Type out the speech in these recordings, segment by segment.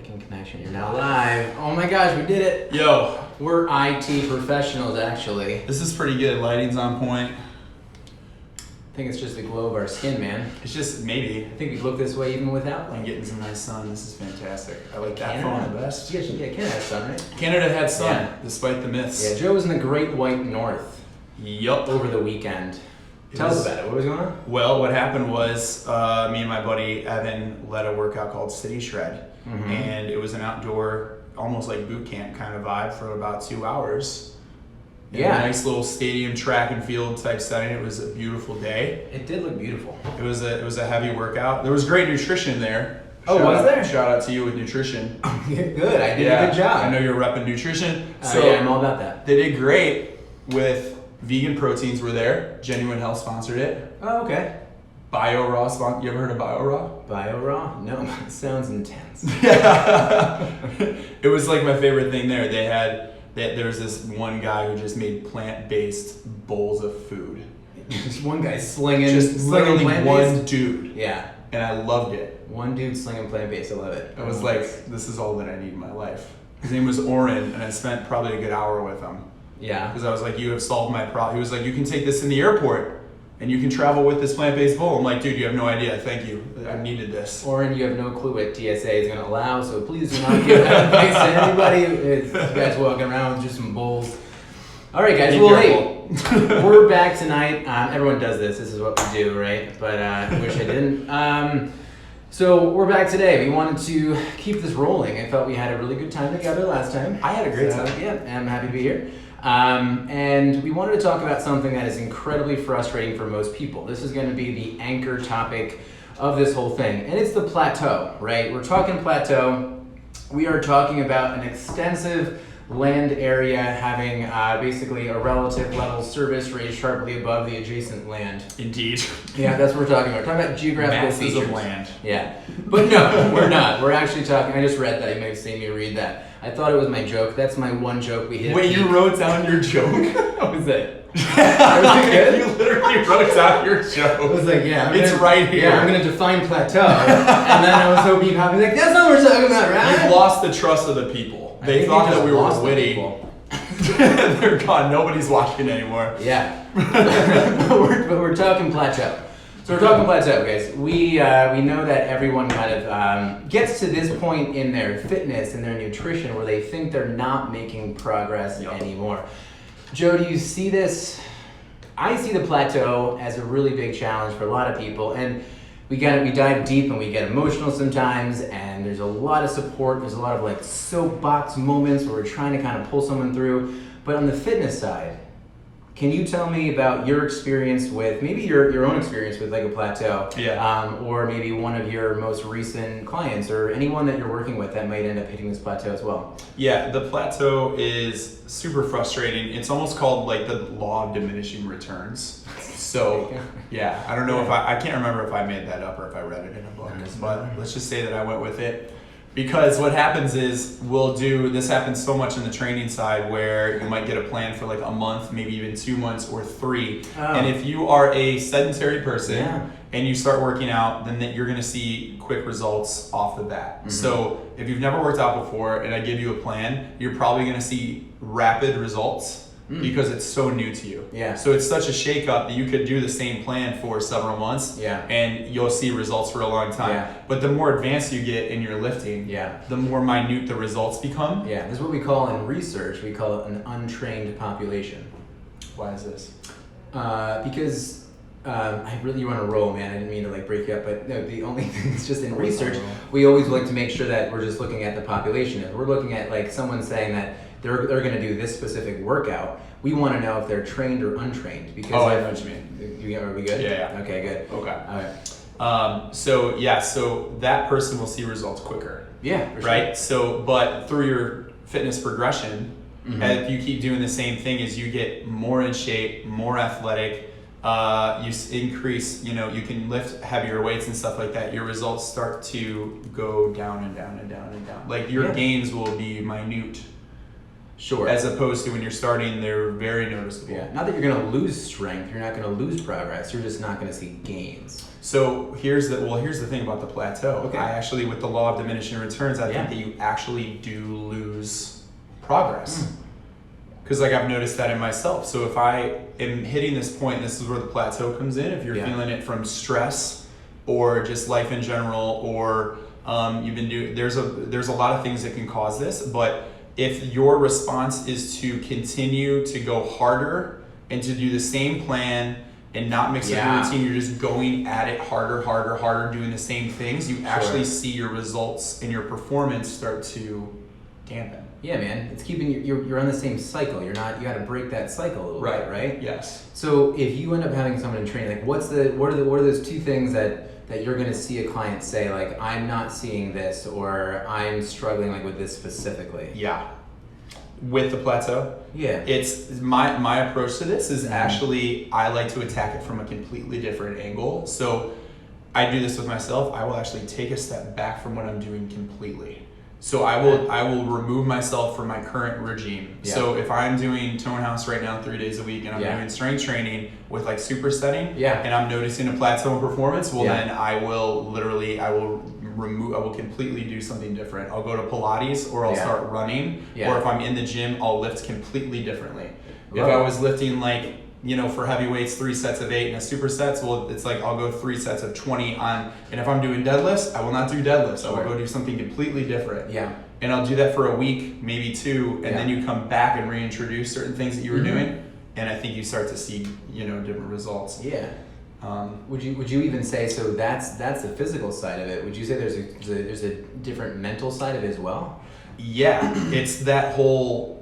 Clicking connection. You're now live. Oh my gosh, we did it. Yo. We're IT professionals, actually. This is pretty good. Lighting's on point. I think it's just the glow of our skin, man. It's just maybe. I think we look this way even without light. I'm getting some nice sun. This is fantastic. I like that Canada. phone the best. Yeah, Canada has sun, right? Canada had sun, Yeah. despite the myths. Yeah, Joe was in the Great White North Yup. over the weekend. Tell us about it. What was going on? Well, what happened was me and my buddy Evan led a workout called City Shred. Mm-hmm. And it was an outdoor, almost like boot camp kind of vibe for about 2 hours. In Yeah. a nice little stadium track and field type setting. It was a beautiful day. It did look beautiful. It was a heavy workout. There was great nutrition there. Oh, was there? Shout out to you with nutrition. Good. I did a good job. I know you're repping nutrition. Yeah, I'm all about that. They did great with vegan proteins were there. Genuine Health sponsored it. Oh, okay. Bio Raw you ever heard of Bio Raw? Bio Raw? No, it sounds intense. It was like my favorite thing there. There was this one guy who just made plant-based bowls of food. Just one guy slinging Literally plant-based? one dude. Yeah. And I loved it. One dude slinging plant-based. I love it. I was like, this is all that I need in my life. His name was Oren, and I spent probably a good hour with him. Yeah. Because I was like, you have solved my problem. He was like, you can take this in the airport, and you can travel with this plant-based bowl. I'm like, dude, you have no idea. Thank you. I needed this. Oren, you have no clue what TSA is going to allow, so please do not give that advice to anybody. It's you guys walking around with just some bowls. All right, guys. Be Well, careful. hey, we're back tonight. Everyone does this. This is what we do, right? But I wish I didn't. So we're back today. We wanted to keep this rolling. I felt we had a really good time together last time. I had a great time. Yeah, I'm happy to be here. And we wanted to talk about something that is incredibly frustrating for most people. This is going to be the anchor topic of this whole thing, and it's the plateau, right? We're talking plateau. We are talking about an extensive land area having basically a relative level service raised sharply above the adjacent land. Indeed. Yeah, that's what we're talking about. We're talking about geographical Masses features. of land. Yeah. But no, we're not. We're actually talking, I just read that. You may have seen me read that. I thought it was my joke. That's my one joke we hit. Wait, you wrote down your joke? What was it? Was it good? You literally wrote down your joke. I was like, yeah. It's right here. Yeah, I'm going to define plateau. And then I was hoping you'd be like, that's not what we're talking about, right? You've lost the trust of the people. They thought that we were witty. They're gone. Nobody's watching anymore. Yeah. but we're talking plateau. So we're talking plateau, guys. We know that everyone kind of gets to this point in their fitness and their nutrition where they think they're not making progress anymore. Joe, do you see this? I see the plateau as a really big challenge for a lot of people, and we dive deep and we get emotional sometimes, and there's a lot of support. There's a lot of like soapbox moments where we're trying to kind of pull someone through. But on the fitness side, can you tell me about your experience with, maybe your own experience with like a plateau? Yeah. Or maybe one of your most recent clients or anyone that you're working with that might end up hitting this plateau as well? Yeah, the plateau is super frustrating. It's almost called like the law of diminishing returns. So, yeah, I don't know if I can't remember if I made that up or if I read it in a book, but let's just say that I went with it. Because what happens is this happens so much in the training side where you might get a plan for like a month, maybe even 2 months or 3. Oh. And if you are a sedentary person Yeah. and you start working out, then you're going to see quick results off the bat. Mm-hmm. So if you've never worked out before and I give you a plan, you're probably going to see rapid results because it's so new to you. Yeah. So it's such a shakeup that you could do the same plan for several months and you'll see results for a long time. Yeah. But the more advanced you get in your lifting, Yeah. the more minute the results become. Yeah, this is what we call in research, we call it an untrained population. Why is this? Because you want to roll, man. I didn't mean to like break you up, but no, the only thing is just in research, we always like to make sure that we're just looking at the population. If we're looking at like someone saying that they're going to do this specific workout, we want to know if they're trained or untrained. Because I know what you mean. Are we good? Yeah. Okay, good. Okay. All right. So that person will see results quicker. Yeah, for sure. Right? So, but through your fitness progression, if you keep doing the same thing as you get more in shape, more athletic, you increase, you can lift heavier weights and stuff like that, your results start to go down and down and down and down. Like your gains will be minute. Sure. As opposed to when you're starting, they're very noticeable. Yeah. Not that you're going to lose strength. You're not going to lose progress. You're just not going to see gains. So here's the thing about the plateau. Okay. I actually, with the law of diminishing returns, I think that you actually do lose progress. Because like I've noticed that in myself. So if I am hitting this point, this is where the plateau comes in. If you're feeling it from stress or just life in general, or you've been doing, there's a lot of things that can cause this. But if your response is to continue to go harder and to do the same plan and not mix up your routine, you're just going at it harder, doing the same things, you actually see your results and your performance start to dampen. Yeah, man. It's keeping you're on the same cycle. You got to break that cycle a little bit, right? Yes. So if you end up having someone in training, like what are those two things that you're going to see a client say, like, I'm not seeing this, or I'm struggling like with this specifically? Yeah. With the plateau? Yeah. It's my approach to this is actually, I like to attack it from a completely different angle. So I do this with myself. I will actually take a step back from what I'm doing completely. So I will remove myself from my current regime. Yeah. So if I'm doing Tone House right now 3 days a week and I'm doing strength training with like supersetting, and I'm noticing a plateau in performance, then I will completely do something different. I'll go to Pilates, or I'll start running, or if I'm in the gym, I'll lift completely differently. If I was lifting like, for heavy weights, 3 sets of 8 and a supersets, well, it's like I'll go 3 sets of 20 on, and if I'm doing deadlifts, I will not do deadlifts. I will go do something completely different. Yeah. And I'll do that for a week, maybe 2, and then you come back and reintroduce certain things that you were doing, and I think you start to see, different results. Yeah. Would you even say, so that's the physical side of it? Would you say there's a different mental side of it as well? Yeah, it's that whole,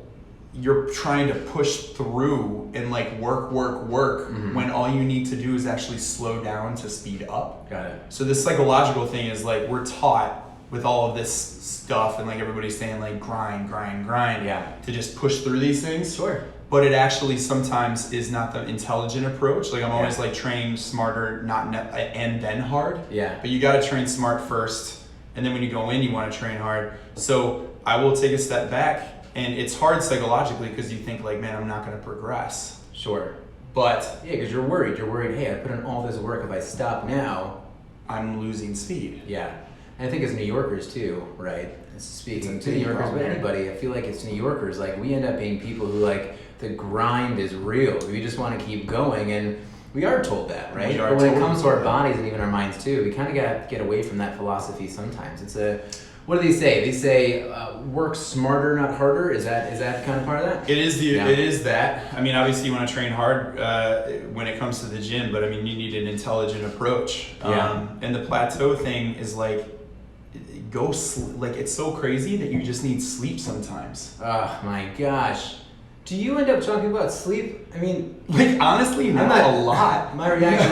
you're trying to push through and like work when all you need to do is actually slow down to speed up. Got it. So this psychological thing is like, we're taught with all of this stuff and like everybody's saying like grind to just push through these things. Sure. But it actually sometimes is not the intelligent approach. Like I'm always like, train smarter, and then hard. Yeah. But you got to train smart first, and then when you go in, you want to train hard. So I will take a step back. And it's hard psychologically because you think like, man, I'm not going to progress. Sure. But yeah, because you're worried, hey, I put in all this work. If I stop now, I'm losing speed. Yeah. And I think as New Yorkers too, right? Speaking to New Yorkers, but anybody, I feel like it's New Yorkers. Like we end up being people who like, the grind is real. We just want to keep going, and we are told that, right? But when it comes to our bodies and even our minds too, we kind of got to get away from that philosophy sometimes. What do they say? They say work smarter, not harder. Is that kind of part of that? It is it is that. I mean, obviously you want to train hard when it comes to the gym, but I mean you need an intelligent approach. And the plateau thing is like, it's so crazy that you just need sleep sometimes. Oh my gosh. Do you end up talking about sleep? I mean, like honestly, not a lot. My reaction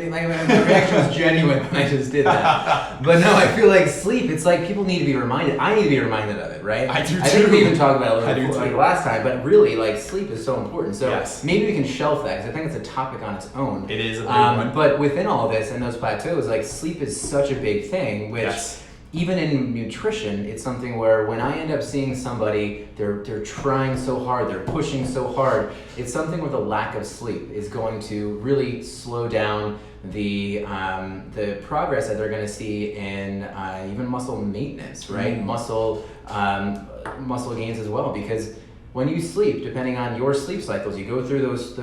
my reaction was genuine when I just did that. But no, I feel like sleep. It's like people need to be reminded. I need to be reminded of it, right? I do too. I think we even talked about it a little bit last time, but really, like sleep is so important. So maybe we can shelf that because I think it's a topic on its own. It is a big one. But within all this and those plateaus, like sleep is such a big thing, which. Yes. Even in nutrition, it's something where when I end up seeing somebody, they're trying so hard, they're pushing so hard, it's something where the lack of sleep is going to really slow down the progress that they're going to see in even muscle maintenance, right? Muscle gains as well, because when you sleep, depending on your sleep cycles, you go through those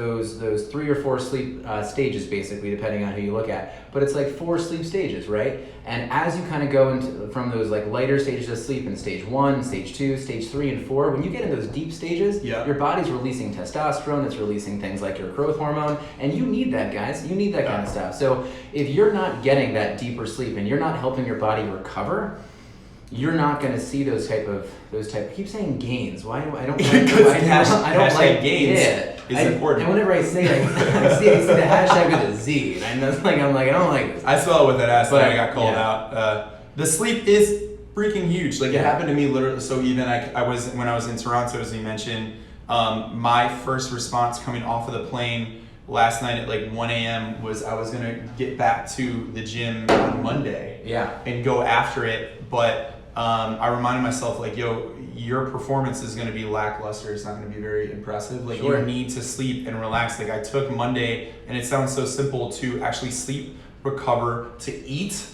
3 or 4 sleep stages, basically, depending on who you look at. But it's like 4 sleep stages, right? And as you kind of go into from those like lighter stages of sleep in stage 1, stage 2, stage 3, and 4, when you get in those deep stages, your body's releasing testosterone, it's releasing things like your growth hormone, and you need that, guys. You need that kind of stuff. So if you're not getting that deeper sleep and you're not helping your body recover, you're not going to see those type. I keep saying gains. Why do I don't? I don't like gains. It's important. And whenever I say it, I see the hashtag with a Z, and I'm like, I don't like this. I saw it with that ass, but I got called out. The sleep is freaking huge. Like it happened to me literally. So even when I was in Toronto, as you mentioned, my first response coming off of the plane last night at like 1 a.m. was I was gonna get back to the gym on Monday. And go after it, but I reminded myself like, yo, your performance is going to be lackluster. It's not going to be very impressive. Like Sure. you need to sleep and relax. Like I took Monday, and it sounds so simple to actually sleep, recover, to eat.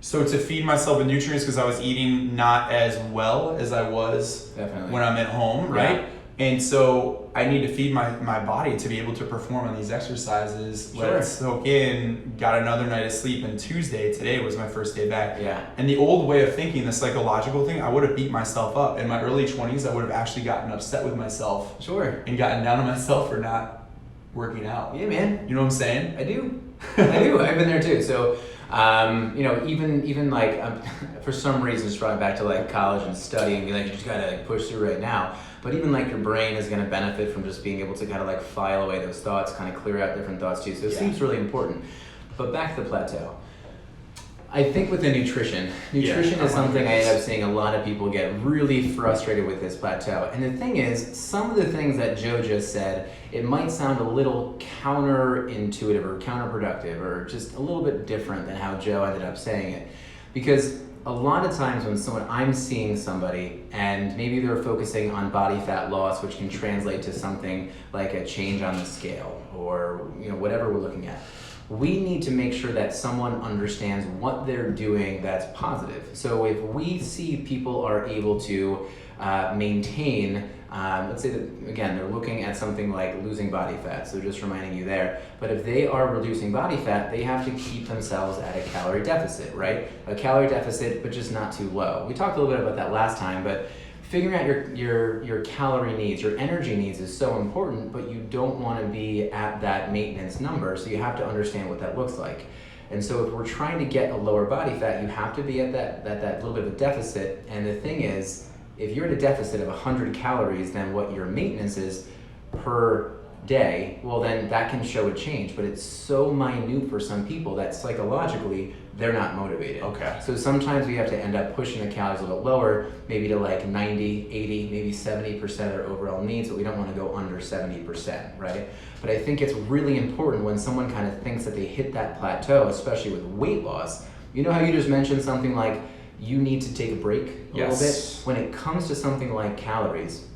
So to feed myself with nutrients, because I was eating not as well as I was Definitely. when I'm at home, right? Yeah. And so I need to feed my body to be able to perform on these exercises. Let Sure. it soak in, got another night of sleep, and today was my first day back. Yeah. And the old way of thinking, the psychological thing, I would have beat myself up. In my early 20s, I would have actually gotten upset with myself Sure. and gotten down on myself for not working out. Yeah, man. You know what I'm saying? I do. I do. I've been there too. So, even like for some reason, just brought back to like college and studying, be like, you just gotta like, push through right now. But even like your brain is gonna benefit from just being able to kind of like file away those thoughts, kind of clear out different thoughts too. So it seems really important. But back to the plateau. I think with the nutrition is something I end up seeing a lot of people get really frustrated with this plateau. And the thing is, some of the things that Joe just said, it might sound a little counterintuitive or counterproductive or just a little bit different than how Joe ended up saying it. Because a lot of times when I'm seeing somebody and maybe they're focusing on body fat loss, which can translate to something like a change on the scale or whatever we're looking at, we need to make sure that someone understands what they're doing that's positive. So if we see people are able to maintain, let's say that, again, they're looking at something like losing body fat, so just reminding you there, but if they are reducing body fat, they have to keep themselves at a calorie deficit, right? A calorie deficit, but just not too low. We talked a little bit about that last time, but figuring out your calorie needs, your energy needs is so important, but you don't want to be at that maintenance number, so you have to understand what that looks like. And so if we're trying to get a lower body fat, you have to be at that little bit of a deficit. And the thing is, if you're at a deficit of 100 calories, then what your maintenance is per day, well then that can show a change, but it's so minute for some people that psychologically they're not motivated. Okay. So sometimes we have to end up pushing the calories a little bit lower, maybe to like 90, 80, maybe 70% of their overall needs, but we don't want to go under 70%, right? But I think it's really important when someone kind of thinks that they hit that plateau, especially with weight loss. You know how you just mentioned something like you need to take a break a little bit? When it comes to something like calories,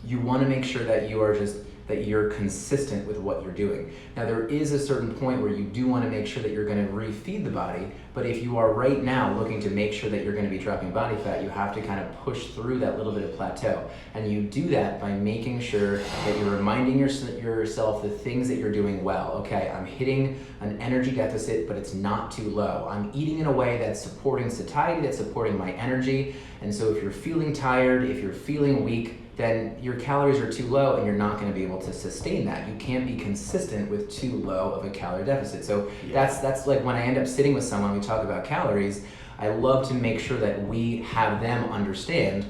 you want to make sure that you're consistent with what you're doing. Now there is a certain point where you do want to make sure that you're going to refeed the body, but if you are right now looking to make sure that you're going to be dropping body fat, you have to kind of push through that little bit of plateau. And you do that by making sure that you're reminding yourself the things that you're doing well. Okay, I'm hitting an energy deficit, but it's not too low. I'm eating in a way that's supporting satiety, that's supporting my energy. And so if you're feeling tired, if you're feeling weak, then your calories are too low and you're not going to be able to sustain that. You can't be consistent with too low of a calorie deficit. So that's like when I end up sitting with someone, we talk about calories, I love to make sure that we have them understand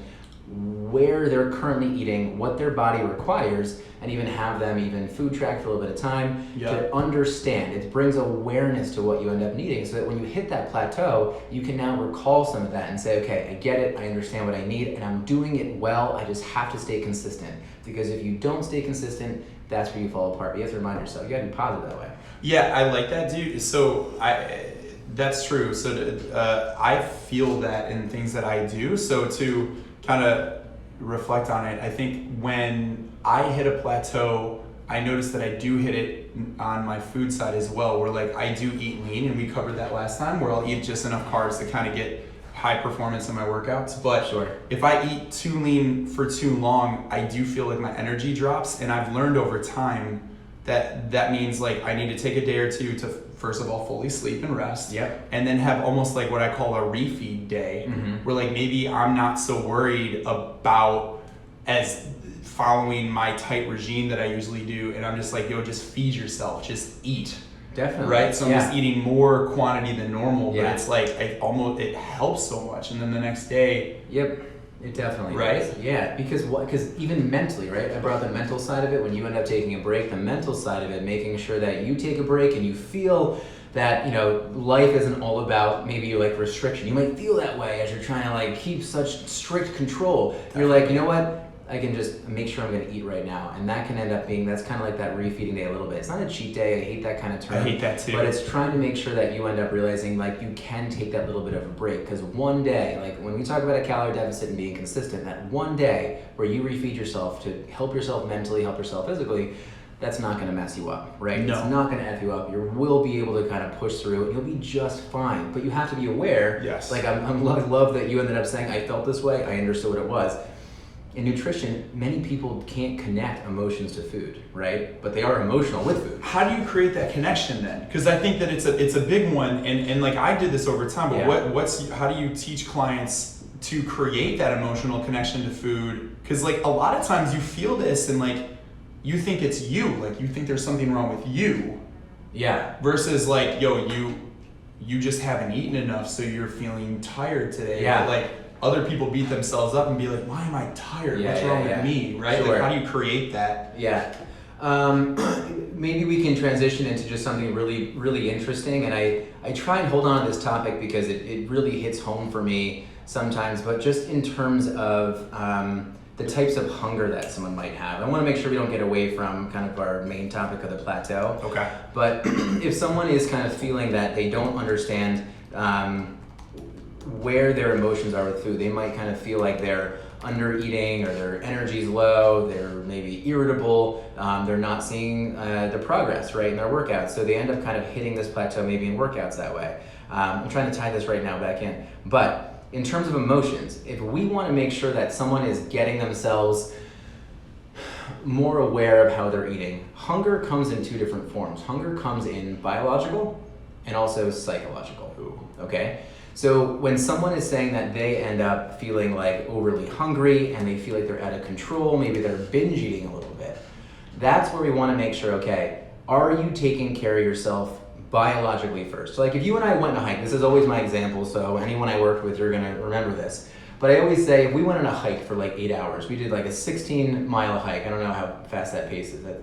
where they're currently eating, what their body requires, and even have them even food track for a little bit of time to understand. It brings awareness to what you end up needing so that when you hit that plateau, you can now recall some of that and say, okay, I get it, I understand what I need, and I'm doing it well, I just have to stay consistent. Because if you don't stay consistent, that's where you fall apart. But you have to remind yourself, you gotta be positive that way. Yeah, I like that, dude. So that's true. So I feel that in things that I do. So to kind of reflect on it, I think when I hit a plateau, I notice that I do hit it on my food side as well, where like I do eat lean, and we covered that last time, where I'll eat just enough carbs to kind of get high performance in my workouts. But if I eat too lean for too long, I do feel like my energy drops, and I've learned over time that means like I need to take a day or two to first of all fully sleep and rest, and then have almost like what I call a refeed day, where like maybe I'm not so worried about as following my tight regime that I usually do, and I'm just like, yo, just feed yourself, just eat. Definitely. Right? So I'm just eating more quantity than normal, but it's like it helps so much, and then the next day. It definitely does. Yeah, because even mentally, right? I brought the mental side of it. When you end up taking a break, the mental side of it, making sure that you take a break and you feel that, life isn't all about maybe like restriction. You might feel that way as you're trying to like keep such strict control. You're like, you know what? I can just make sure I'm going to eat right now. And that can end up being, that's kind of like that refeeding day a little bit. It's not a cheat day. I hate that kind of term. I hate that too. But it's trying to make sure that you end up realizing like you can take that little bit of a break. Because one day, like when we talk about a calorie deficit and being consistent, that one day where you refeed yourself to help yourself mentally, help yourself physically, that's not going to mess you up, right? No. It's not going to F you up. You will be able to kind of push through it. You'll be just fine. But you have to be aware. Yes. Like I love that you ended up saying, I felt this way. I understood what it was. In nutrition, many people can't connect emotions to food, right? But they are emotional with food. How do you create that connection then? Because I think that it's a big one, and like I did this over time. But Yeah. how do you teach clients to create that emotional connection to food? Because like a lot of times you feel this and like you think it's you, like you think there's something wrong with you. Yeah. Versus like, yo, you just haven't eaten enough, so you're feeling tired today. Yeah. But, like other people beat themselves up and be like, why am I tired? Yeah, What's wrong with me? Right? Sure. Like how do you create that? Yeah. Maybe we can transition into just something really, really interesting. And I try and hold on to this topic because it really hits home for me sometimes, but just in terms of the types of hunger that someone might have. I want to make sure we don't get away from kind of our main topic of the plateau. Okay. But if someone is kind of feeling that they don't understand where their emotions are with food, they might kind of feel like they're under eating or their energy's low, they're maybe irritable, they're not seeing the progress right in their workouts, so they end up kind of hitting this plateau maybe in workouts that way. I'm trying to tie this right now back in, but in terms of emotions, if we want to make sure that someone is getting themselves more aware of how they're eating, hunger comes in two different forms. Hunger comes in biological and also psychological. Okay? So when someone is saying that they end up feeling like overly hungry and they feel like they're out of control, maybe they're binge eating a little bit, that's where we want to make sure, okay, are you taking care of yourself biologically first? So like if you and I went on a hike, this is always my example, so anyone I worked with, you're gonna remember this. But I always say, if we went on a hike for like 8 hours, we did like a 16-mile hike. I don't know how fast that pace is. I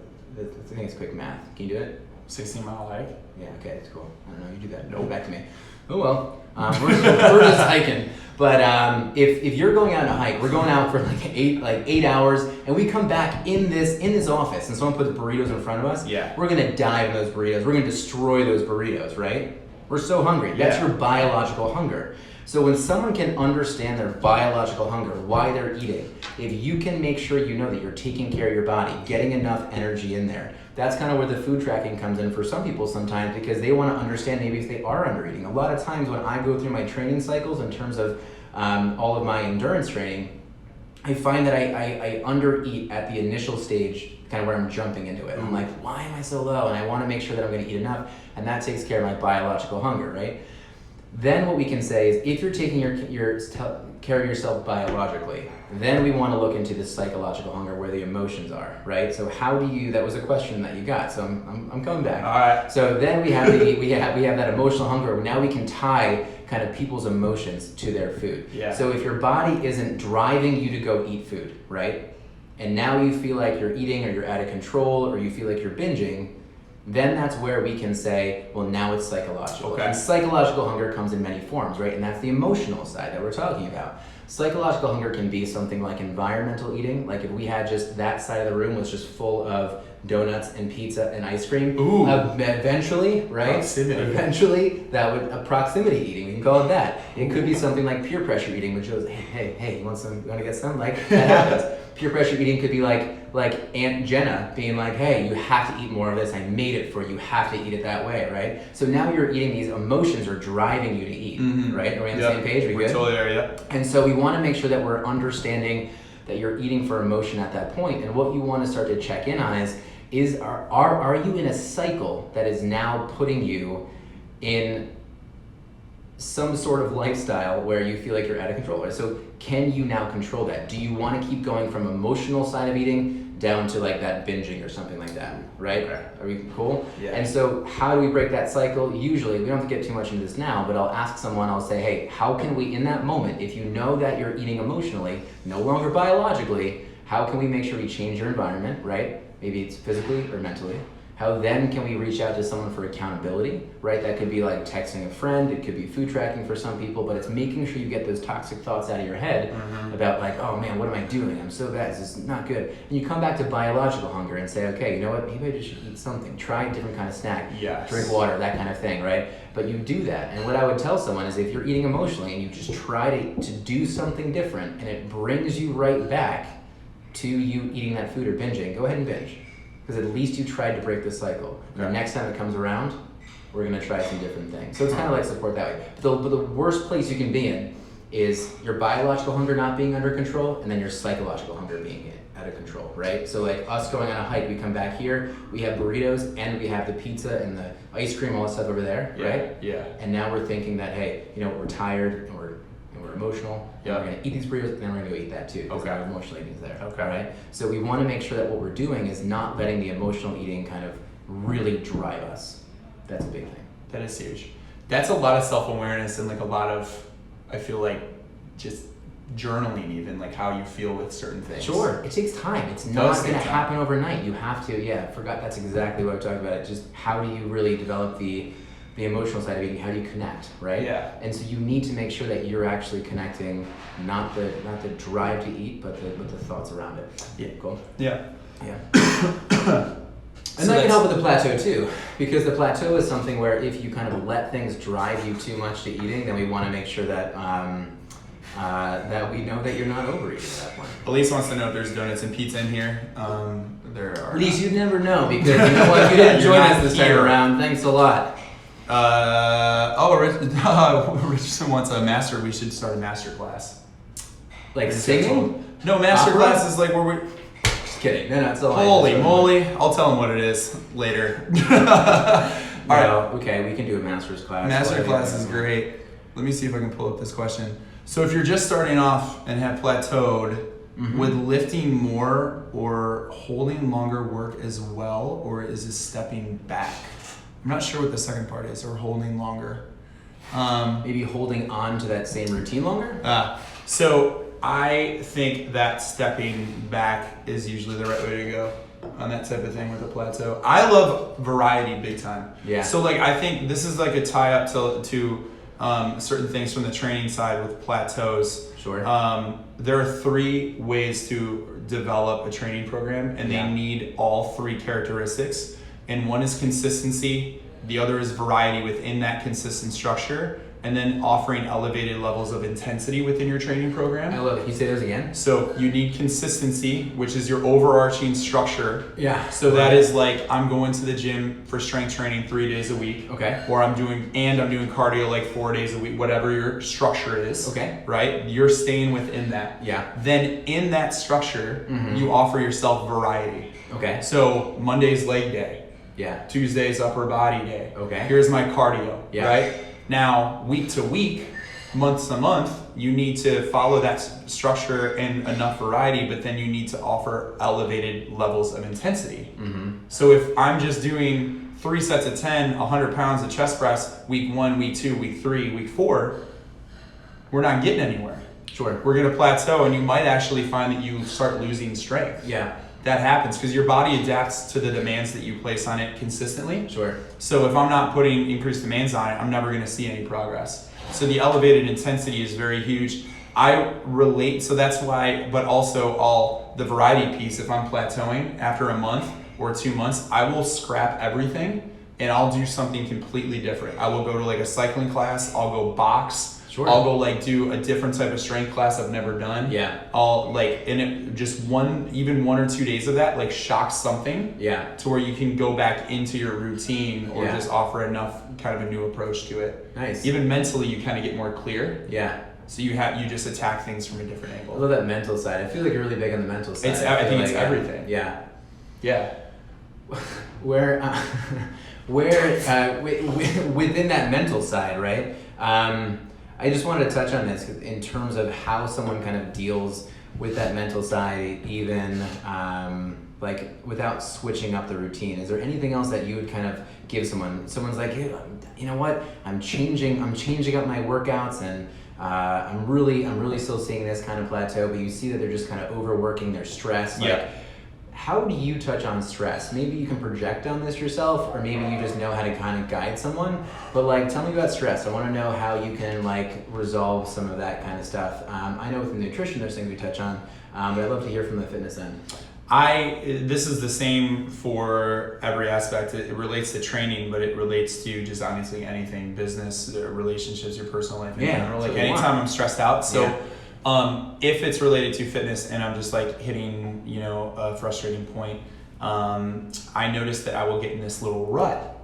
think it's quick math. Can you do it? 16-mile hike? Yeah, okay, it's cool. I don't know, you do that. No, back to me. Oh well, we're just hiking. But if you're going out on a hike, we're going out for like eight hours, and we come back in this office, and someone puts burritos in front of us. Yeah. We're gonna dive in those burritos. We're gonna destroy those burritos, right? We're so hungry. That's Yeah. your biological hunger. So when someone can understand their biological hunger, why they're eating, if you can make sure you know that you're taking care of your body, getting enough energy in there, that's kind of where the food tracking comes in for some people sometimes, because they want to understand maybe if they are under eating. A lot of times when I go through my training cycles in terms of all of my endurance training, I find that I under eat at the initial stage, kind of where I'm jumping into it. I'm like, why am I so low? And I want to make sure that I'm going to eat enough, and that takes care of my biological hunger, right? Then what we can say is, if you're taking care of yourself biologically, then we want to look into the psychological hunger, where the emotions are, right? So how do you? That was a question that you got, so I'm coming back. All right. So then we have we have that emotional hunger. Now we can tie kind of people's emotions to their food. Yeah. So if your body isn't driving you to go eat food, right? And now you feel like you're eating, or you're out of control, or you feel like you're binging, then that's where we can say, well, now it's psychological. Okay. And psychological hunger comes in many forms, right? And that's the emotional side that we're talking about. Psychological hunger can be something like environmental eating. Like if we had just that side of the room was just full of donuts and pizza and ice cream. Ooh. Eventually, right? Proximity. Eventually, that would proximity eating. We can call it that. It could be something like peer pressure eating, which goes, hey, you want some? You want to get some? Like that happens. Peer pressure eating could be like Aunt Jenna being like, hey, you have to eat more of this. I made it for you. You have to eat it that way, right? So now you're eating, these emotions are driving you to eat, right? Are we on the same page? Are we good? Totally there, yeah. And so we want to make sure that we're understanding that you're eating for emotion at that point. And what you want to start to check in on is are you in a cycle that is now putting you in some sort of lifestyle where you feel like you're out of control, right? So can you now control that? Do you want to keep going from emotional side of eating down to like that binging or something like that, right? Okay. Are we cool? Yeah. And so how do we break that cycle? Usually, we don't have to get too much into this now, but I'll ask someone, I'll say, hey, how can we, in that moment, if you know that you're eating emotionally, no longer biologically, how can we make sure we change your environment, right? Maybe it's physically or mentally. How then can we reach out to someone for accountability, right? That could be like texting a friend, it could be food tracking for some people, but it's making sure you get those toxic thoughts out of your head about like, oh man, what am I doing? I'm so bad, this is not good. And you come back to biological hunger and say, okay, you know what, maybe I just should eat something, try a different kind of snack, drink water, that kind of thing, right? But you do that, and what I would tell someone is if you're eating emotionally and you just try to do something different and it brings you right back to you eating that food or binging, go ahead and binge. Because at least you tried to break the cycle. And the next time it comes around, we're going to try some different things. So it's kind of like support that way. But the worst place you can be in is your biological hunger not being under control and then your psychological hunger being out of control, right? So like us going on a hike, we come back here, we have burritos and we have the pizza and the ice cream, all that stuff over there, right? Yeah. And now we're thinking that, hey, you know, we're tired and we're emotional, and we're gonna eat these burritos, and then we're gonna go eat that too, because our emotional eating is there. Okay. Right? So we wanna make sure that what we're doing is not letting the emotional eating kind of really drive us. That's a big thing. That is huge. That's a lot of self-awareness and like a lot of, I feel like, just journaling even, like how you feel with certain things. Sure, it takes time. It's not gonna happen overnight. You have to, that's exactly what I talked about. Just how do you really develop the emotional side of eating, how do you connect, right? Yeah. And so you need to make sure that you're actually connecting not the drive to eat, but the thoughts around it. Yeah. Cool? Yeah. Yeah. And that can help with the plateau too, because the plateau is something where if you kind of let things drive you too much to eating, then we want to make sure that that we know that you're not overeating at that point. Elise wants to know if there's donuts and pizza in here. There are. Elise, you'd never know, because you know what? You didn't join us this time around. Thanks a lot. Richardson wants a master. We should start a master class. Like singing? No, master class is like where we. Just kidding. No, it's all. Holy moly! I'll tell him what it is later. Okay, we can do a master's class. Master class is great. Let me see if I can pull up this question. So if you're just starting off and have plateaued, would lifting more or holding longer work as well, or is it stepping back? I'm not sure what the second part is, or holding longer. Maybe holding on to that same routine longer? So I think that stepping back is usually the right way to go on that type of thing with a plateau. I love variety big time. Yeah. So like I think this is like a tie up to certain things from the training side with plateaus. Sure. There are 3 ways to develop a training program, and they need all 3 characteristics. And one is consistency, the other is variety within that consistent structure, and then offering elevated levels of intensity within your training program. I love it. Can you say those again? So you need consistency, which is your overarching structure. Yeah. So that is like, I'm going to the gym for strength training 3 days a week. Okay. Or I'm doing cardio like 4 days a week, whatever your structure is. Okay. Right? You're staying within that. Yeah. Then in that structure, you offer yourself variety. Okay. So Monday's leg day. Yeah. Tuesday's upper body day. Okay. Here's my cardio. Yeah. Right? Now, week to week, month to month, you need to follow that structure and enough variety, but then you need to offer elevated levels of intensity. So if I'm just doing 3 sets of 10, 100 pounds of chest press, week 1, week 2, week 3, week 4, we're not getting anywhere. Sure. We're going to plateau, and you might actually find that you start losing strength. Yeah. That happens because your body adapts to the demands that you place on it consistently. Sure. So if I'm not putting increased demands on it, I'm never going to see any progress. So the elevated intensity is very huge. I relate, so that's why, but also all the variety piece, if I'm plateauing after a month or 2 months, I will scrap everything and I'll do something completely different. I will go to like a cycling class, I'll go box. Sure. I'll go like do a different type of strength class I've never done. Yeah. I'll like, and it just 1 or 2 days of that like shocks something. Yeah. To where you can go back into your routine or Yeah. just offer enough kind of a new approach to it. Nice. Even mentally you kind of get more clear. Yeah. So you just attack things from a different I angle. love that mental side. I feel like you're really big on the mental side. I think it's like, everything. Yeah. Yeah. Where within that mental side, right? I just wanted to touch on this in terms of how someone kind of deals with that mental side, even like without switching up the routine. Is there anything else that you would kind of give someone? Someone's like, hey, you know what? I'm changing up my workouts, and I'm really still seeing this kind of plateau. But you see that they're just kind of overworking, they're stressed. Yeah. Like, how do you touch on stress? Maybe you can project on this yourself, or maybe you just know how to kind of guide someone. But like, tell me about stress. I want to know how you can like resolve some of that kind of stuff. I know with nutrition, there's things we touch on, but I'd love to hear from the fitness end. This is the same for every aspect. It relates to training, but it relates to just honestly anything, business, relationships, your personal life in general. Like anytime I'm stressed out. So if it's related to fitness and I'm just like hitting, a frustrating point, I notice that I will get in this little rut.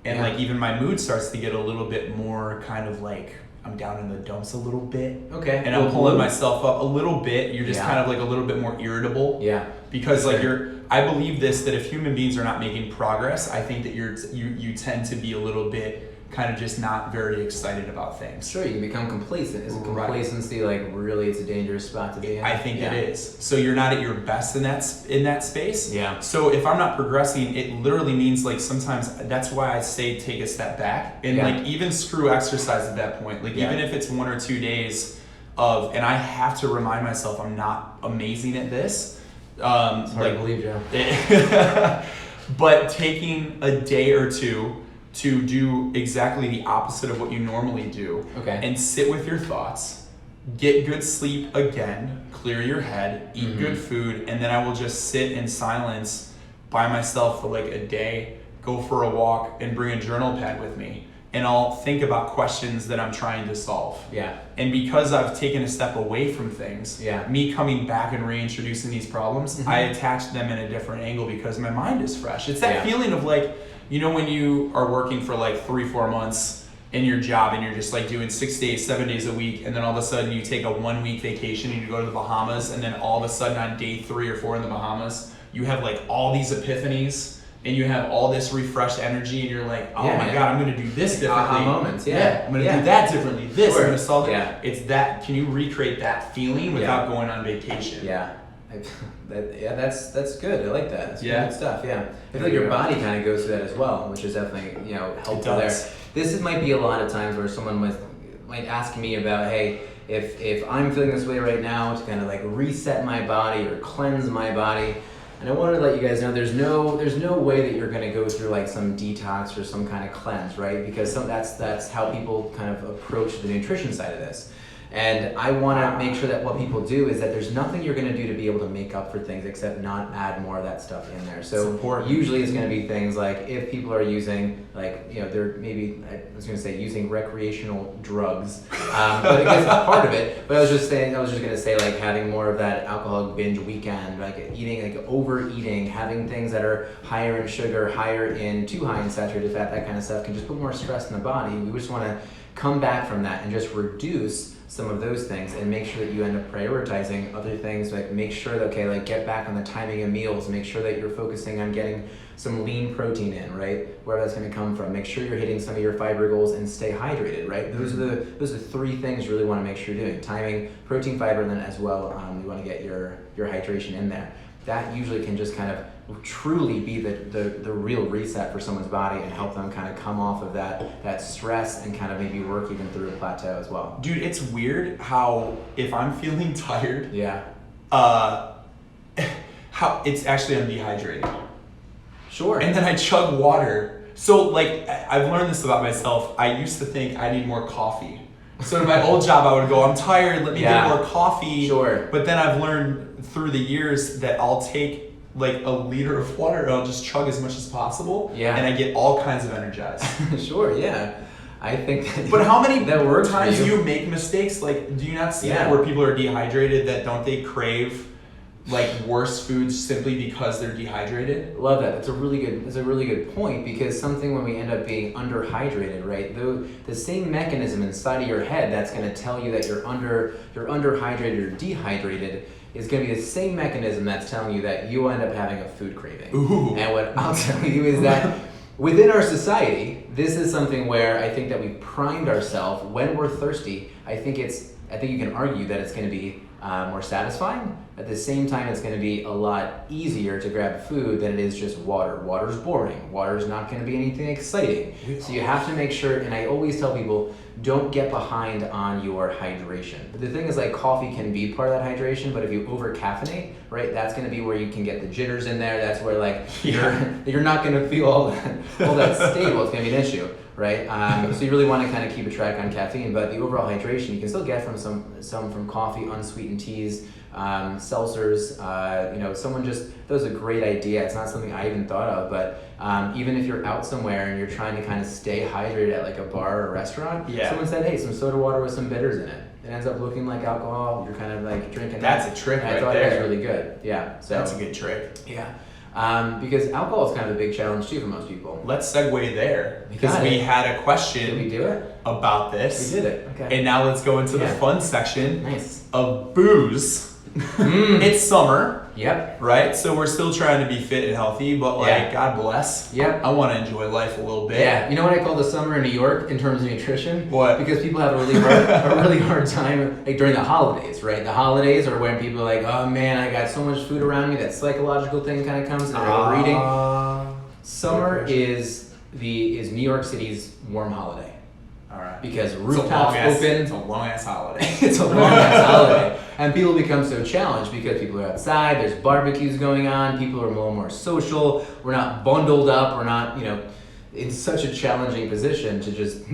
And like even my mood starts to get a little bit more kind of like, I'm down in the dumps a little bit. Okay. And I'm pulling myself up a little bit. You're just kind of like a little bit more irritable. Yeah. Because like I believe this, that if human beings are not making progress, I think that you tend to be a little bit kind of just not very excited about things. Sure, you can become complacent. Is complacency like really it's a dangerous spot to be in? I think it is. So you're not at your best in that space. Yeah. So if I'm not progressing, it literally means like sometimes that's why I say take a step back and like even screw exercise at that point. Like even if it's 1 or 2 days and I have to remind myself I'm not amazing at this. It's hard to believe, Joe. But taking a day or two to do exactly the opposite of what you normally do and sit with your thoughts, get good sleep again, clear your head, eat good food, and then I will just sit in silence by myself for like a day, go for a walk, and bring a journal pad with me. And I'll think about questions that I'm trying to solve. Yeah. And because I've taken a step away from things, me coming back and reintroducing these problems, I attach them in a different angle because my mind is fresh. It's that feeling of like, when you are working for like 3-4 months in your job and you're just like doing 6 days, 7 days a week, and then all of a sudden you take a 1 week vacation and you go to the Bahamas, and then all of a sudden on day 3 or 4 in the Bahamas, you have like all these epiphanies and you have all this refreshed energy and you're like, oh my God, I'm going to do this differently. Moments, I'm going to do that differently. This, I'm going to solve it. Yeah. It's that, can you recreate that feeling without going on vacation? Yeah. That's good. I like that. That's good stuff. Yeah, I feel like your body kind of goes through that as well, which is definitely helpful there. This might be a lot of times where someone might ask me about, hey, if I'm feeling this way right now, to kind of like reset my body or cleanse my body. And I wanted to let you guys know there's no way that you're going to go through like some detox or some kind of cleanse, right? Because that's how people kind of approach the nutrition side of this. And I want to make sure that what people do is that there's nothing you're going to do to be able to make up for things except not add more of that stuff in there. So usually it's going to be things like if people are using they're maybe, I was going to say using recreational drugs, but I guess it's part of it. But I was just going to say like having more of that alcoholic binge weekend, like eating, like overeating, having things that are higher in sugar, higher in too high in saturated fat, that kind of stuff can just put more stress in the body. We just want to come back from that and just reduce some of those things and make sure that you end up prioritizing other things, like make sure that, get back on the timing of meals, make sure that you're focusing on getting some lean protein in, right? Where that's going to come from. Make sure you're hitting some of your fiber goals and stay hydrated, right? Those are 3 things you really want to make sure you're doing. Timing, protein, fiber, and then as well, you want to get your hydration in there. That usually can just kind of truly be the real reset for someone's body and help them kind of come off of that stress and kind of maybe work even through a plateau as well. Dude, it's weird how if I'm feeling tired, how it's actually I'm dehydrated. Sure. And then I chug water. So like I've learned this about myself. I used to think I need more coffee. So in my old job I would go, I'm tired, let me get more coffee. Sure. But then I've learned through the years that I'll take like a liter of water and I'll just chug as much as possible. Yeah. And I get all kinds of energized. Sure, yeah. I think that. But how many that times do you make mistakes? Like, do you not see that where people are dehydrated, that don't they crave like worse foods simply because they're dehydrated? Love that. That's a really good point, because something when we end up being underhydrated, right? The same mechanism inside of your head that's going to tell you that you're underhydrated or dehydrated is going to be the same mechanism that's telling you that you end up having a food craving. Ooh. And what I'll tell you is that within our society, this is something where I think that we've primed ourselves when we're thirsty. I think you can argue that it's going to be more satisfying. At the same time, it's going to be a lot easier to grab food than it is just water. Water's boring. Water's not going to be anything exciting. So you have to make sure, and I always tell people, don't get behind on your hydration. The thing is, like, coffee can be part of that hydration, but if you over caffeinate, right, that's going to be where you can get the jitters in there. That's where, like, you're not going to feel all that stable. It's going to be an issue, right? So you really want to kind of keep a track on caffeine, but the overall hydration you can still get from some from coffee, unsweetened teas, seltzers. Someone just, that was a great idea. It's not something I even thought of, but even if you're out somewhere and you're trying to kind of stay hydrated at like a bar or a restaurant, someone said, hey, some soda water with some bitters in it. It ends up looking like alcohol. You're kind of like drinking That's that. a trick and right I thought there. it was really good. Yeah. So That's a good trick. Yeah. Because alcohol is kind of a big challenge too for most people. Let's segue there because got we it. had a Did question we do it? about this. We did it. Okay. And now let's go into the Yeah. fun section Nice. of booze. It's summer, Yep. right? So we're still trying to be fit and healthy, but like, Yeah. God bless. Yep. I want to enjoy life a little bit. Yeah, you know what I call the summer in New York in terms of nutrition? What? Because people have a really hard time like during the holidays, right? The holidays are when people are like, oh man, I got so much food around me. That psychological thing kind of comes and they're overeating. Summer is New York City's warm holiday All right. because It's a rooftops open. It's a long ass holiday. It's a long ass holiday. And people become so challenged because people are outside, there's barbecues going on, people are a little more social, we're not bundled up, we're not, in such a challenging position to just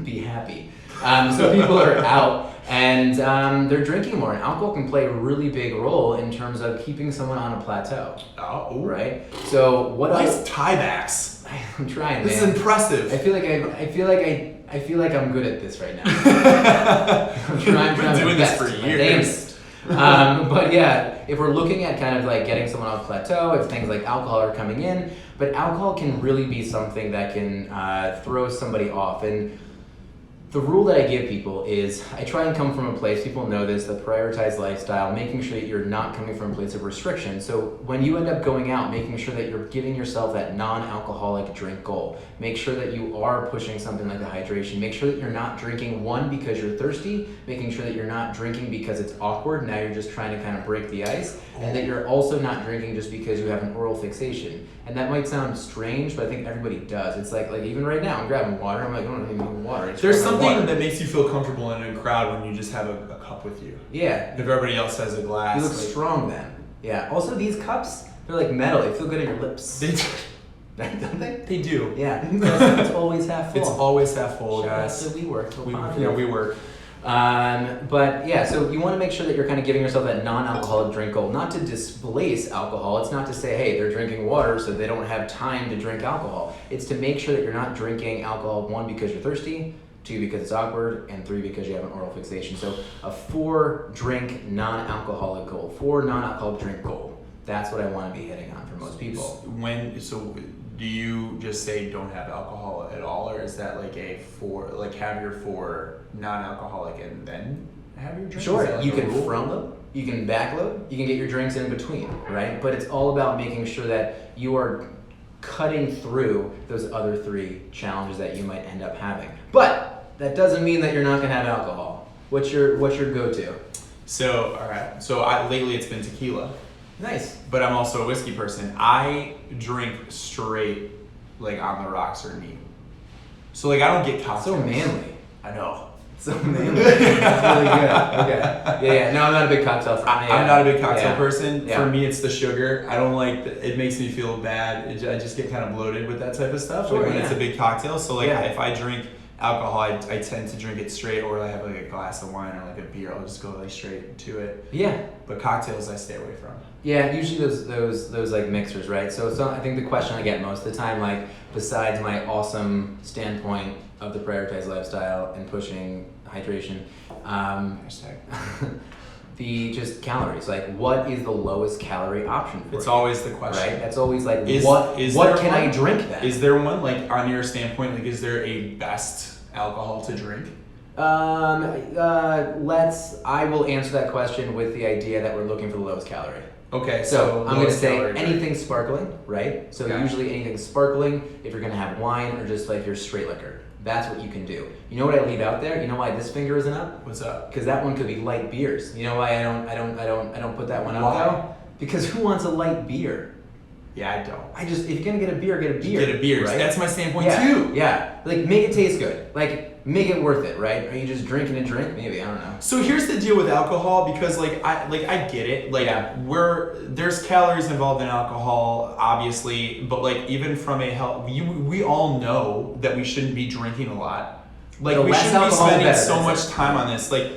be happy. So people are out and they're drinking more, and alcohol can play a really big role in terms of keeping someone on a plateau, Oh, right? So nice tiebacks. I'm trying, This man. is impressive. I feel like I'm good at this right now. You've been doing this for years. But yeah, if we're looking at kind of like getting someone off plateau, if things like alcohol are coming in, but alcohol can really be something that can throw somebody off. And the rule that I give people is I try and come from a place, people know this, the prioritized lifestyle, making sure that you're not coming from a place of restriction. So when you end up going out, making sure that you're giving yourself that non-alcoholic drink goal. Make sure that you are pushing something like the hydration. Make sure that you're not drinking, one, because you're thirsty, making sure that you're not drinking because it's awkward, now you're just trying to kind of break the ice, and that you're also not drinking just because you have an oral fixation. And that might sound strange, but I think everybody does. It's like even right now, I'm grabbing water, I'm like, I don't even need water. It's There's grabbing something water. that makes you feel comfortable in a crowd when you just have a cup with you. Yeah. If everybody else has a glass. You look like- strong then. Yeah. Also, these cups, they're like metal. They feel good in your lips. They, Don't they? they do. Yeah. It's always half full. It's always half full, Shout out guys. to WeWork. We work. But yeah, so you want to make sure that you're kind of giving yourself that non-alcoholic drink goal, not to displace alcohol. It's not to say, hey, they're drinking water so they don't have time to drink alcohol. It's to make sure that you're not drinking alcohol, one, because you're thirsty, two, because it's awkward, and three, because you have an oral fixation. So a 4-drink non-alcoholic goal, 4 non-alcoholic drink goal. That's what I want to be hitting on for most people. Do you just say don't have alcohol at all, or is that like have your 4 non-alcoholic and then have your drink? Sure, Is that like you a can rule? front load, you can back load, you can get your drinks in between, right? But it's all about making sure that you are cutting through those other 3 challenges that you might end up having. But that doesn't mean that you're not gonna have alcohol. What's your go-to? So, all right. So lately it's been tequila. Nice. But I'm also a whiskey person. I drink straight, like on the rocks or neat. So like I don't get cocktails. So manly. I know. So manly. That's really good. Okay. Yeah. No, I'm not a big cocktail fan. I'm not a big cocktail person. Yeah. For me, it's the sugar. I don't like. It makes me feel bad. I just get kind of bloated with that type of stuff. Sure, like when yeah. it's a big cocktail. So like Yeah. if I drink alcohol, I tend to drink it straight, or I have like a glass of wine or like a beer. I'll just go like straight to it. Yeah. But cocktails, I stay away from. Yeah, usually those like mixers, right? So I think the question I get most of the time, like besides my awesome standpoint of the prioritized lifestyle and pushing hydration, Hashtag. the just calories. Like, what is the lowest calorie option for It's you? always the question. Right? That's always like, Is what there can I one? drink then? Is there one, like on your standpoint, like is there a best alcohol to drink? I will answer that question with the idea that we're looking for the lowest calorie. Okay, So I'm going to lowest say calorie drink. anything sparkling, right? So Okay. usually anything sparkling, if you're going to have wine or just like your straight liquor. That's what you can do. You know what I leave out there? You know why this finger isn't up? What's up? Because that one could be light beers. You know why I don't put that one up Why? though? Because who wants a light beer? Yeah, I don't. If you're gonna get a beer, get a beer. Get a beer. Right? That's my standpoint Yeah, too. yeah. Like make it taste good. Like make it worth it, right? Are you just drinking a drink? Maybe, I don't know. So here's the deal with alcohol, because I get it. Like Yeah. there's calories involved in alcohol, obviously, but like even from a health, we all know that we shouldn't be drinking a lot. Like The we less shouldn't be alcohol, the spending better, so that's much it. time on this. Like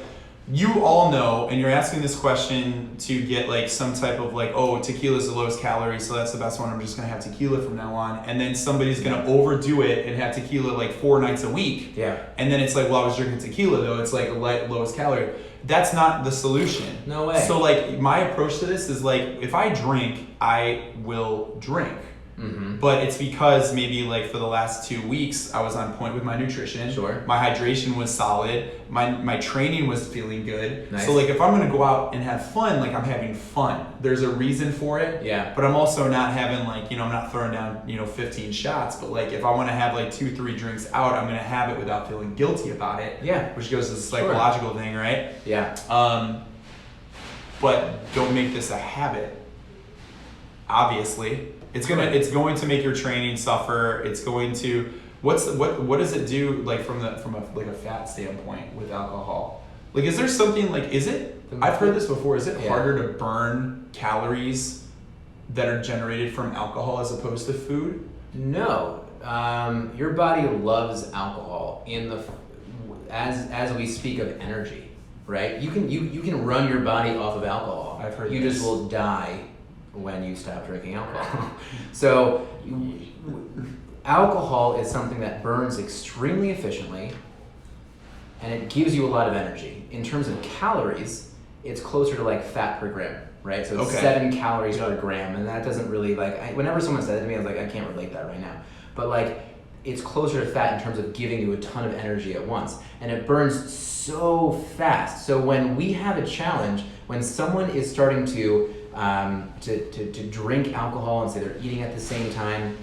you all know, and you're asking this question to get like some type of like, oh, tequila is the lowest calorie, so that's the best one. I'm just gonna have tequila from now on. And then somebody's gonna overdo it and have tequila like 4 nights a week. Yeah. And then it's like, well, I was drinking tequila though. It's like lowest calorie. That's not the solution. No way. So like my approach to this is like, if I drink, I will drink. Mm-hmm. But it's because maybe like for the last 2 weeks I was on point with my nutrition. Sure. My hydration was solid. My training was feeling good. Nice. So like if I'm gonna go out and have fun, like I'm having fun. There's a reason for it. Yeah. But I'm also not having like, I'm not throwing down, 15 shots. But like if I wanna have like 2-3 drinks out, I'm gonna have it without feeling guilty about it. Yeah. Which goes to the Sure. psychological thing, right? Yeah. But don't make this a habit. Obviously, it's going to make your training suffer. It's going to what does it do like from a fat standpoint with alcohol? Like, is there something like I've heard this before. Is it harder to burn calories that are generated from alcohol as opposed to food? No, your body loves alcohol as we speak of energy, right? You can run your body off of alcohol. I've heard you this. just will die when you stop drinking alcohol. So alcohol is something that burns extremely efficiently, and it gives you a lot of energy. In terms of calories, it's closer to like fat per gram, right? So it's Okay. 7 calories per gram, and that doesn't really whenever someone says it to me, I was like, I can't relate that right now. But like, it's closer to fat in terms of giving you a ton of energy at once, and it burns so fast. So when we have a challenge, when someone is starting to drink alcohol and say they're eating at the same time,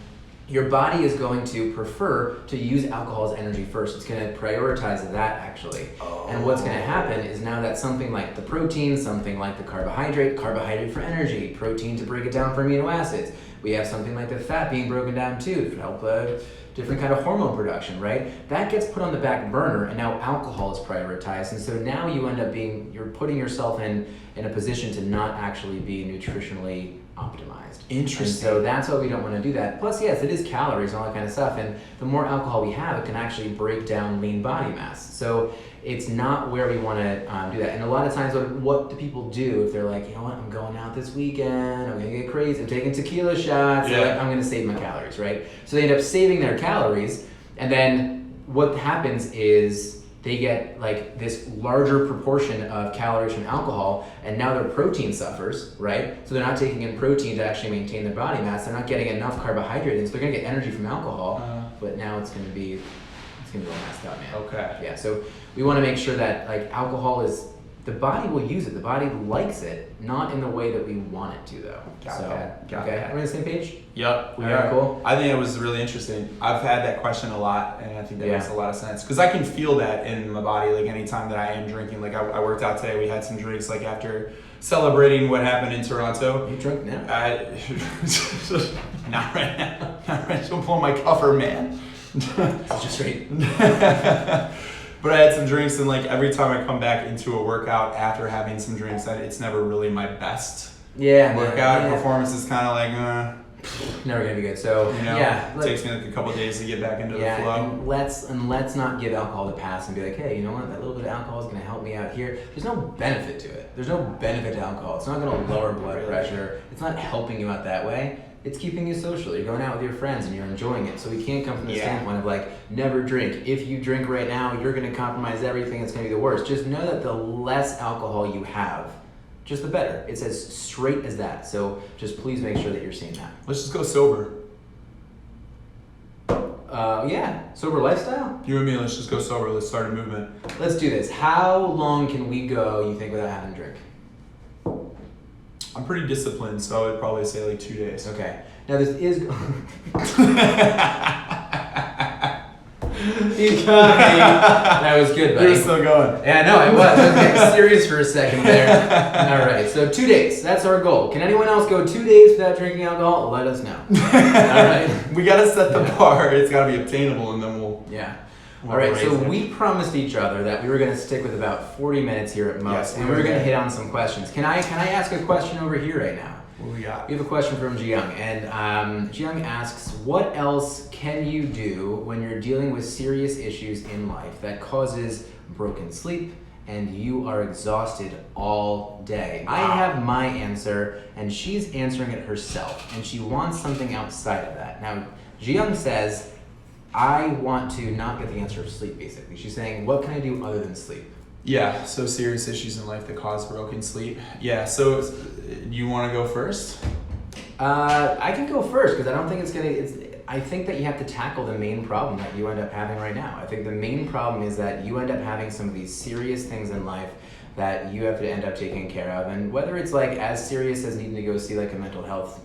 your body is going to prefer to use alcohol as energy first. It's going to prioritize that actually. Oh. And what's going to happen is now that something like the protein, something like the carbohydrate for energy, protein to break it down for amino acids. We have something like the fat being broken down too to help different kind of hormone production, right? That gets put on the back burner, and now alcohol is prioritized. And so now you end up you're putting yourself in a position to not actually be nutritionally optimized. Interesting. And so that's why we don't want to do that. Plus, yes, it is calories and all that kind of stuff. And the more alcohol we have, it can actually break down lean body mass. So it's not where we want to do that. And a lot of times, what do people do if they're like, you know what, I'm going out this weekend, I'm going to get crazy, I'm taking tequila shots, Yeah. like, I'm going to save my calories, right? So they end up saving their calories, and then what happens is they get like this larger proportion of calories from alcohol, and now their protein suffers, right? So they're not taking in protein to actually maintain their body mass. They're not getting enough carbohydrates, so they're gonna get energy from alcohol, but now it's gonna be all messed up, man. Okay. Yeah, so we want to make sure that like alcohol the body will use it. The body likes it, not in the way that we want it to, though. Got so, that. Got okay, that. are we on the same page? Yep, we All right, are. cool. I think it was really interesting. I've had that question a lot, and I think that Yeah. makes a lot of sense because I can feel that in my body. Like anytime that I am drinking, like I worked out today, we had some drinks. Like after celebrating what happened in Toronto. You drunk now? Not right now. Not right. Don't pull my cover, man. Just straight. But I had some drinks, and like every time I come back into a workout after having some drinks, it's never really my best Yeah. workout. Yeah. Performance is kind of like, Never gonna be good. So it takes me like a couple days to get back into the flow. And let's not give alcohol the pass and be like, hey, you know what? That little bit of alcohol is gonna help me out here. There's no benefit to it. There's no benefit to alcohol. It's not gonna lower blood pressure. It's not helping you out that way. It's keeping you social. You're going out with your friends and you're enjoying it. So we can't come from the standpoint of like, never drink. If you drink right now, you're gonna compromise everything. It's gonna be the worst. Just know that the less alcohol you have, just the better. It's as straight as that. So just please make sure that you're seeing that. Let's just go sober. Sober lifestyle? You and me, let's just go sober. Let's start a movement. Let's do this. How long can we go, you think, without having a drink? I'm pretty disciplined, so I would probably say like 2 days. Okay. Now this is... You got me. That was good, buddy. You're still going. Yeah, no, it was. I was getting serious for a second there. All right, so 2 days. That's our goal. Can anyone else go 2 days without drinking alcohol? Let us know. All right. We gotta set the bar. It's gotta be obtainable, and then we'll. Yeah. we'll All right, so raise it. we promised each other that we were going to stick with about 40 minutes here at most, Yes, and we were going to hit on some questions. Can I ask a question over here right now? What we got? We have a question from Jiyoung, and Jiyoung asks, what else can you do when you're dealing with serious issues in life that causes broken sleep and you are exhausted all day? I have my answer, and she's answering it herself, and she wants something outside of that. Now, Jiyoung says, I want to not get the answer of sleep, basically. She's saying, what can I do other than sleep? Yeah, so serious issues in life that cause broken sleep. Yeah, so you want to go first? I can go first because I don't think I think that you have to tackle the main problem that you end up having right now. I think the main problem is that you end up having some of these serious things in life that you have to end up taking care of, and whether it's like as serious as needing to go see like a mental health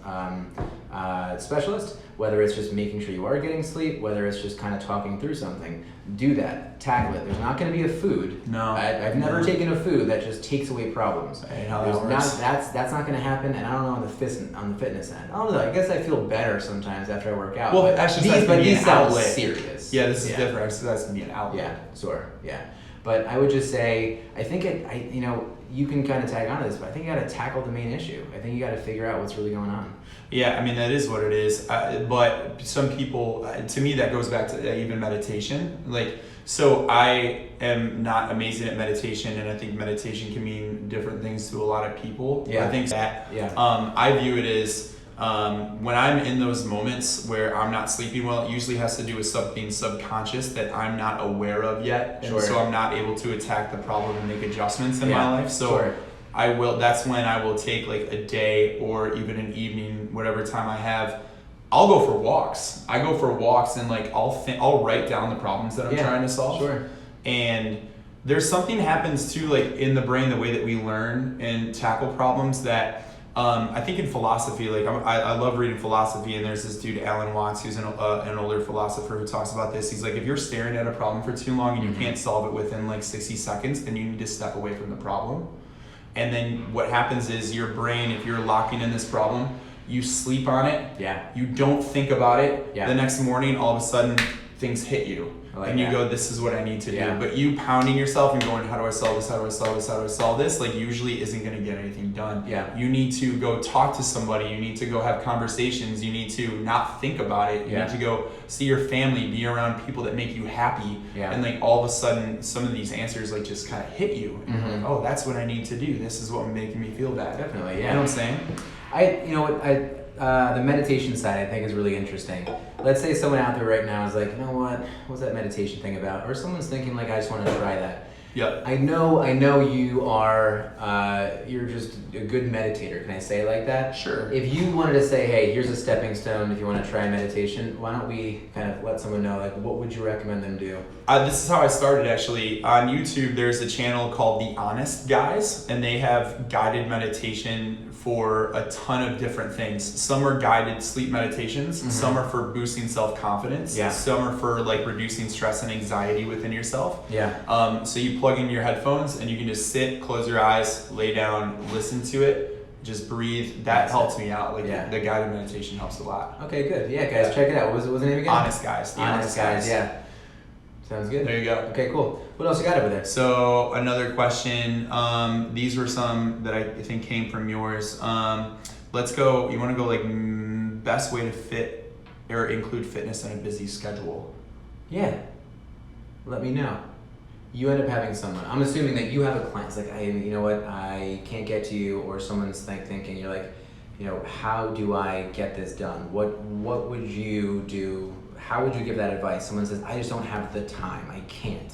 specialist, whether it's just making sure you are getting sleep, whether it's just kind of talking through something, do that, tackle it. There's not going to be a food. No. I've never taken a food that just takes away problems. Hey, how that works. That's not going to happen, and I don't know on the fitness end. I don't know. I guess I feel better sometimes after I work out. Well, but exercise can be these an sound outlet. serious. Yeah, this is different. Exercise can be an outlet. Yeah, sure. Yeah. But I would just say, I think you can kind of tag onto this, but I think you got to tackle the main issue. I think you got to figure out what's really going on. Yeah, I mean, that is what it is. But some people, to me, that goes back to even meditation. Like, so I am not amazing at meditation, and I think meditation can mean different things to a lot of people. Yeah. I think that Yeah. I view it as when I'm in those moments where I'm not sleeping well, it usually has to do with something subconscious that I'm not aware of yet. And Sure. so I'm not able to attack the problem and make adjustments in my life. So sure. that's when I will take like a day or even an evening, whatever time I have. I'll go for walks. I go for walks and like I'll write down the problems that I'm trying to solve. Sure. And there's something happens too, like in the brain, the way that we learn and tackle problems that I think in philosophy, like I love reading philosophy, and there's this dude, Alan Watts, who's an older philosopher who talks about this. He's like, if you're staring at a problem for too long and you can't solve it within like 60 seconds, then you need to step away from the problem. And then what happens is your brain, if you're locking in this problem, you sleep on it. Yeah. You don't think about it. Yeah. The next morning, all of a sudden, things hit you. Like and you that. go, this is what I need to Yeah. do. But you pounding yourself and going, how do I solve this? How do I solve this? How do I solve this? Like usually isn't going to get anything done. Yeah. You need to go talk to somebody. You need to go have conversations. You need to not think about it. You Yeah. need to go see your family, be around people that make you happy. Yeah. And like all of a sudden, some of these answers like just kind of hit you. And you're like, oh, that's what I need to do. This is what making me feel bad. Definitely, You yeah. know what I'm saying? The meditation side I think is really interesting. Let's say someone out there right now is like, you know what's that meditation thing about? Or someone's thinking like, I just want to try that. Yep. I know you are, you're just a good meditator. Can I say it like that? Sure. If you wanted to say, hey, here's a stepping stone if you want to try meditation, why don't we kind of let someone know, like, what would you recommend them do? This is how I started actually. On YouTube, there's a channel called The Honest Guys, and they have guided meditation for a ton of different things. Some are guided sleep meditations, some are for boosting self-confidence, Yeah. some are for like reducing stress and anxiety within yourself. Yeah. So you plug in your headphones and you can just sit, close your eyes, lay down, listen to it, just breathe. That helps me out. Like the guided meditation helps a lot. Okay, good. Yeah, guys, check it out. What was the name again? Honest Guys. The Honest Guys, yeah. Sounds good. There you go. Okay, cool. What else you got over there? So another question. These were some that I think came from yours. Let's go. You want to go like best way to fit or include fitness in a busy schedule? Yeah. Let me know. You end up having someone. I'm assuming that you have a client. It's like, you know what? I can't get to you, or someone's thinking. You're like, how do I get this done? What would you do? How would you give that advice? Someone says, I just don't have the time. I can't.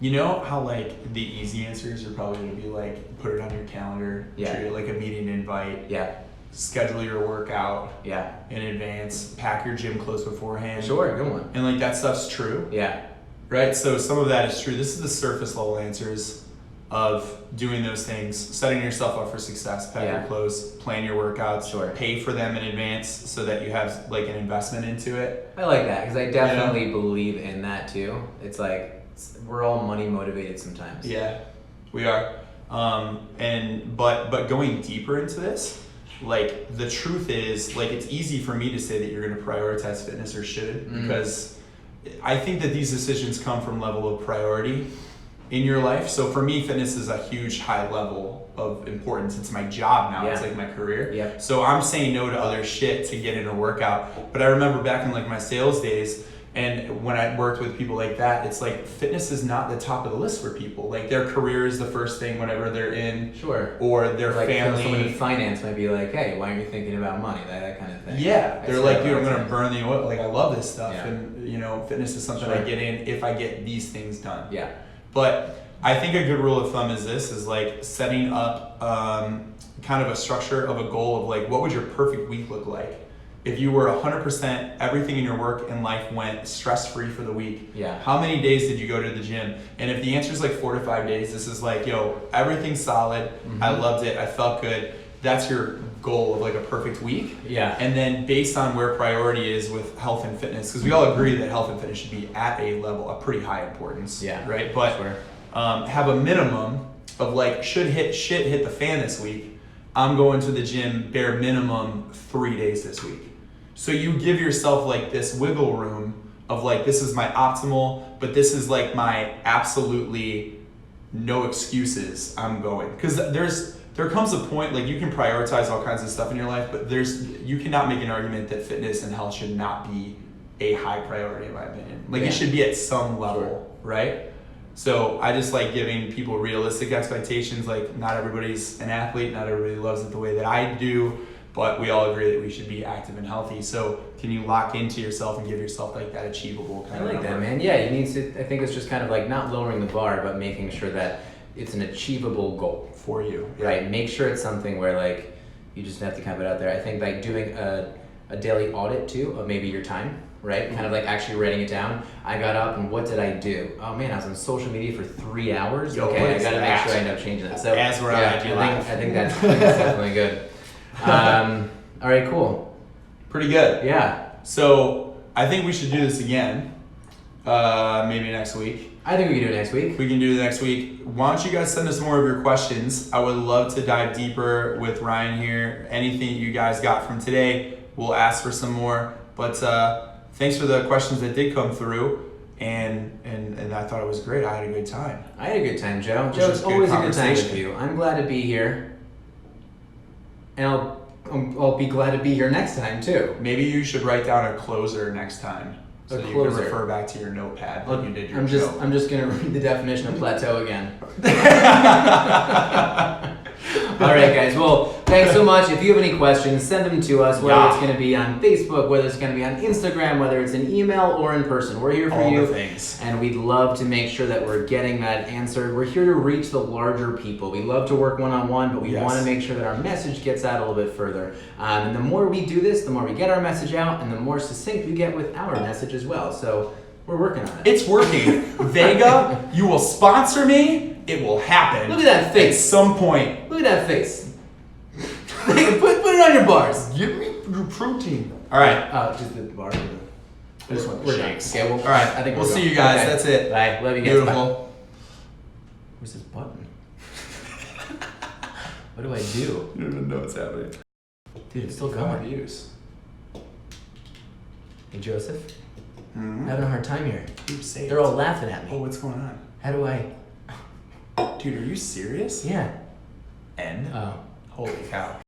You know how like the easy answers are probably going to be like put it on your calendar, treat it like a meeting invite, Yeah. schedule your workout Yeah. in advance, pack your gym clothes beforehand. Sure. Good one. And like that stuff's true, Yeah. right? So some of that is true. This is the surface level answers. of doing those things, setting yourself up for success, pack your clothes, plan your workouts, pay for them in advance so that you have like an investment into it. I like that because I definitely believe in that too. It's like we're all money motivated sometimes. Yeah, we are. But going deeper into this, like the truth is, like it's easy for me to say that you're going to prioritize fitness or should, because I think that these decisions come from level of priority in your life. So for me, fitness is a huge high level of importance. It's my job now. It's like my career. Yep. So I'm saying no to other shit to get in a workout. But I remember back in like my sales days, and when I worked with people like that, it's like fitness is not the top of the list for people. Like their career is the first thing whenever they're in, or their like family. Someone in finance might be like, "Hey, why aren't you thinking about money?" That kind of thing. Yeah, they're like, "Dude, I'm gonna burn the oil." Like I love this stuff, and you know, fitness is something I get in if I get these things done. Yeah, but I think a good rule of thumb is this: is like setting up kind of a structure of a goal of like, what would your perfect week look like? If you were 100%, everything in your work and life went stress-free for the week, how many days did you go to the gym? And if the answer is like 4 to 5 days, this is like, yo, everything's solid. I loved it. I felt good. That's your goal of like a perfect week. Yeah. And then based on where priority is with health and fitness, because we all agree that health and fitness should be at a level of pretty high importance. Yeah. Right. But have a minimum of like, shit hit the fan this week, I'm going to the gym bare minimum 3 days this week. So you give yourself like this wiggle room of like, this is my optimal, but this is like my absolutely no excuses, I'm going. Because there comes a point, like you can prioritize all kinds of stuff in your life, but you cannot make an argument that fitness and health should not be a high priority in my opinion. Like it should be at some level, right? So I just like giving people realistic expectations. Like not everybody's an athlete, not everybody loves it the way that I do, but we all agree that we should be active and healthy. So can you lock into yourself and give yourself like that achievable kind of number? That, man. Yeah, you need to, I think it's just kind of like not lowering the bar, but making sure that it's an achievable goal for you. Right. Make sure it's something where like you just have to kind of put it out there. I think like doing a daily audit too of maybe your time. Right? Kind of like actually writing it down. I got up and what did I do? Oh man, I was on social media for 3 hours. Yo, okay, I gotta make sure I end up changing that. So as we're I think that's definitely good. All right, cool. Pretty good. Yeah. So I think we should do this again. Maybe next week. I think we can do it next week. We can do it next week. Why don't you guys send us more of your questions? I would love to dive deeper with Ryan here. Anything you guys got from today, we'll ask for some more. But thanks for the questions that did come through, and I thought it was great. I had a good time. I had a good time, Joe. Joe, it's always a good time with you. I'm glad to be here, and I'll be glad to be here next time too. Maybe you should write down a closer next time, so that you can refer back to your notepad that you did your show. I'm just gonna read the definition of plateau again. All right, guys. Well, thanks so much. If you have any questions, send them to us, whether it's going to be on Facebook, whether it's going to be on Instagram, whether it's an email or in person. We're here for you. All the things. And we'd love to make sure that we're getting that answered. We're here to reach the larger people. We love to work one-on-one, but we want to make sure that our message gets out a little bit further. And the more we do this, the more we get our message out, and the more succinct we get with our message as well. So we're working on it. It's working. Vega, you will sponsor me. It will happen. Look at that face. At some point. Look at that face. put it on your bars. Give me your protein. All right. Just the bar. I just want the shakes. Okay, all right. I think we'll see you guys. Okay. That's it. Bye. Love you guys. Beautiful. Bye. Where's this button? What do I do? You don't even know what's happening. Dude, it's still going. Views. Hey, Joseph. Mm-hmm. I'm having a hard time here. They're They're all laughing at me. Oh, what's going on? How do I? Dude, are you serious? Yeah. N? Oh. Holy cow.